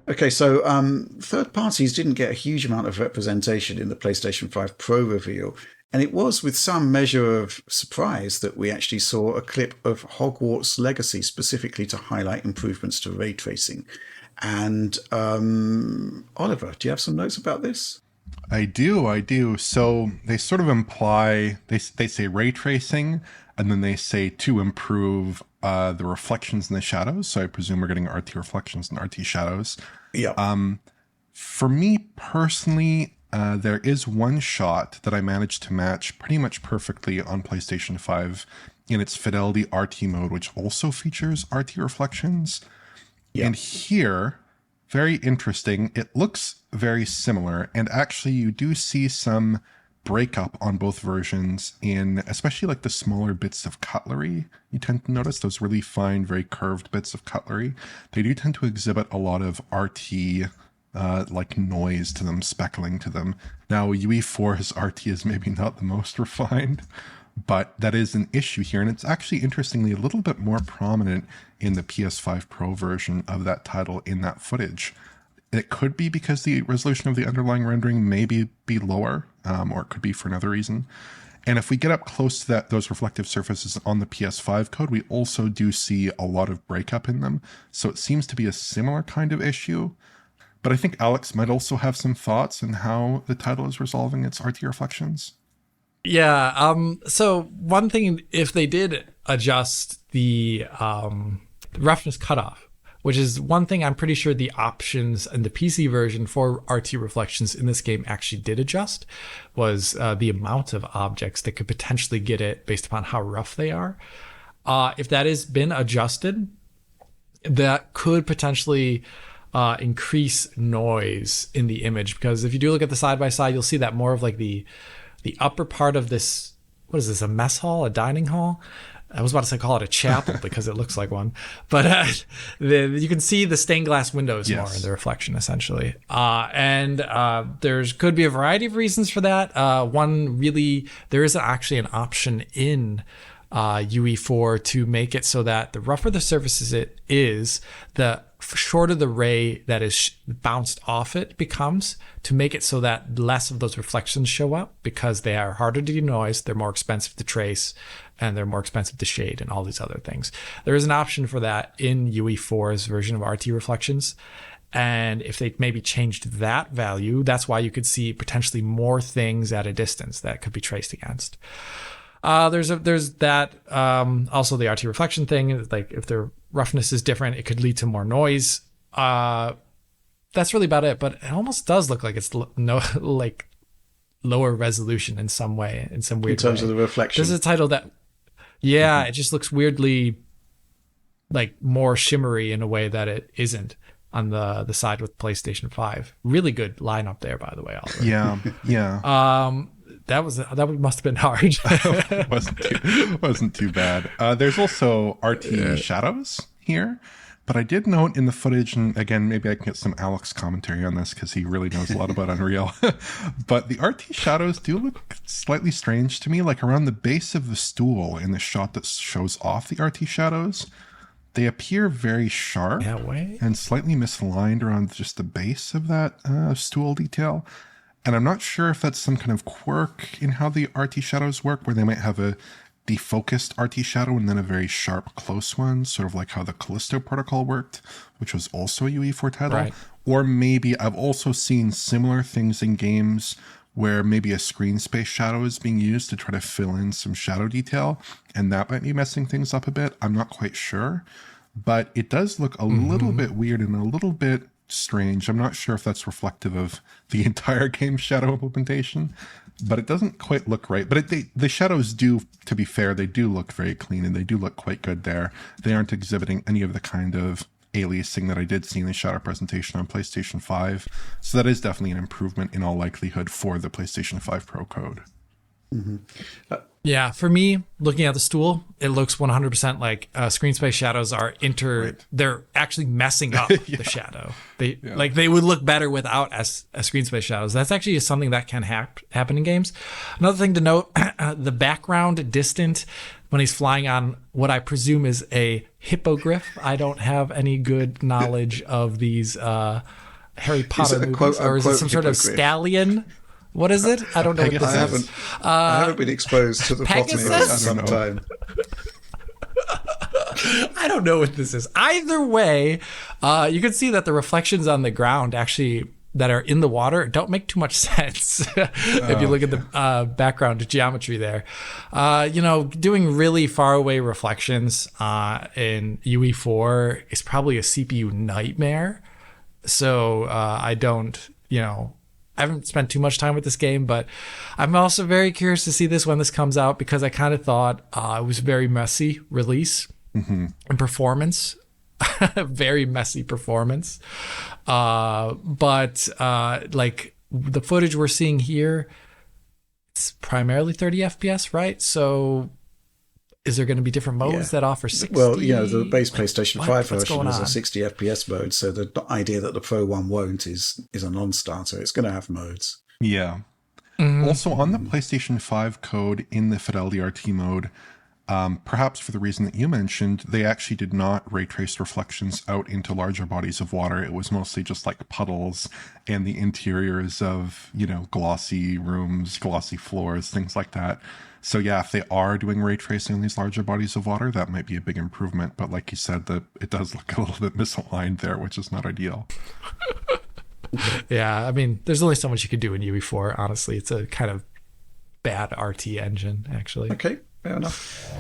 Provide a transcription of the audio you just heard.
Okay, so third parties didn't get a huge amount of representation in the PlayStation 5 Pro reveal, and it was with some measure of surprise that we actually saw a clip of Hogwarts Legacy specifically to highlight improvements to ray tracing. And Oliver, do you have some notes about this? I do. So they sort of imply, they say ray tracing, and then they say to improve the reflections and the shadows. So I presume we're getting RT reflections and RT shadows. Yeah. For me personally, there is one shot that I managed to match pretty much perfectly on PlayStation 5 in its Fidelity RT mode, which also features RT reflections. Yeah. And here, very interesting, it looks very similar. And actually, you do see some breakup on both versions in especially like the smaller bits of cutlery. You tend to notice those really fine, very curved bits of cutlery. They do tend to exhibit a lot of RT like noise to them, speckling to them. Now, UE4's RT is maybe not the most refined, but that is an issue here. And it's actually, interestingly, a little bit more prominent in the PS5 Pro version of that title in that footage. It could be because the resolution of the underlying rendering may be lower, or it could be for another reason. And if we get up close to those reflective surfaces on the PS5 code, we also do see a lot of breakup in them. So it seems to be a similar kind of issue. But I think Alex might also have some thoughts on how the title is resolving its RT reflections. Yeah. So one thing, if they did adjust the roughness cutoff, which is one thing I'm pretty sure the options and the PC version for RT reflections in this game actually did adjust, was the amount of objects that could potentially get it based upon how rough they are. If that has been adjusted, that could potentially increase noise in the image, because if you do look at the side by side, you'll see that more of like the upper part of this, what is this, a mess hall, a dining hall? I was about to say call it a chapel because it looks like one, but you can see the stained glass windows more in the reflection, essentially. And there's could be a variety of reasons for that. One, really, there is actually an option in UE4 to make it so that the rougher the surfaces it is, the shorter the ray that is bounced off it becomes, to make it so that less of those reflections show up, because they are harder to denoise, they're more expensive to trace, and they're more expensive to shade and all these other things. There is an option for that in UE4's version of RT reflections. And if they maybe changed that value, that's why you could see potentially more things at a distance that could be traced against. There's that, also the RT reflection thing, like if their roughness is different, it could lead to more noise. That's really about it, but it almost does look like it's like lower resolution in some way, in some weird way. In terms of the reflection. This is a title that, yeah, it just looks weirdly like more shimmery in a way that it isn't on the side with PlayStation 5. Really good lineup there, by the way, Oliver. Yeah. That must have been hard. wasn't too bad. There's also RT shadows here, but I did note in the footage, and again, maybe I can get some Alex commentary on this because he really knows a lot about Unreal. But the RT shadows do look slightly strange to me, like around the base of the stool in the shot that shows off the RT shadows. They appear very sharp and slightly misaligned around just the base of that stool detail. And I'm not sure if that's some kind of quirk in how the RT shadows work, where they might have a defocused RT shadow and then a very sharp close one, sort of like how the Callisto protocol worked, which was also a UE4 title. Right. Or maybe I've also seen similar things in games where maybe a screen space shadow is being used to try to fill in some shadow detail, and that might be messing things up a bit. I'm not quite sure, but it does look a little bit weird and a little bit strange. I'm not sure if that's reflective of the entire game's shadow implementation, but it doesn't quite look right. But the shadows do, to be fair, they do look very clean and they do look quite good there. They aren't exhibiting any of the kind of aliasing that I did see in the shadow presentation on PlayStation 5. So that is definitely an improvement in all likelihood for the PlayStation 5 Pro code. Yeah, for me, looking at the stool, it looks 100% like screen space shadows are they're actually messing up the shadow. They would look better without as screen space shadows. That's actually something that can happen in games. Another thing to note, the background distant, when he's flying on what I presume is a hippogriff. I don't have any good knowledge of these Harry Potter movies, or is it some sort of stallion? What is it? I don't know what this is. I haven't been exposed to the plot in some time. I don't know what this is. Either way, you can see that the reflections on the ground actually that are in the water don't make too much sense if you look at the background geometry there. Doing really far away reflections in UE4 is probably a CPU nightmare. So I haven't spent too much time with this game, but I'm also very curious to see this when this comes out, because I kind of thought it was a very messy release and performance. Very messy performance. But the footage we're seeing here, it's primarily 30 FPS, right? So is there going to be different modes that offer 60? Well, the base PlayStation 5 version has a 60 FPS mode, so the idea that the Pro one won't is a non-starter. It's going to have modes. Yeah. Mm-hmm. Also, on the PlayStation 5 code in the Fidelity RT mode, perhaps for the reason that you mentioned, they actually did not ray trace reflections out into larger bodies of water. It was mostly just like puddles and the interiors of, glossy rooms, glossy floors, things like that. So yeah, if they are doing ray tracing on these larger bodies of water, that might be a big improvement. But like you said, it does look a little bit misaligned there, which is not ideal. Yeah, I mean, there's only so much you could do in UE4, honestly. It's a kind of bad RT engine, actually. Okay, fair enough.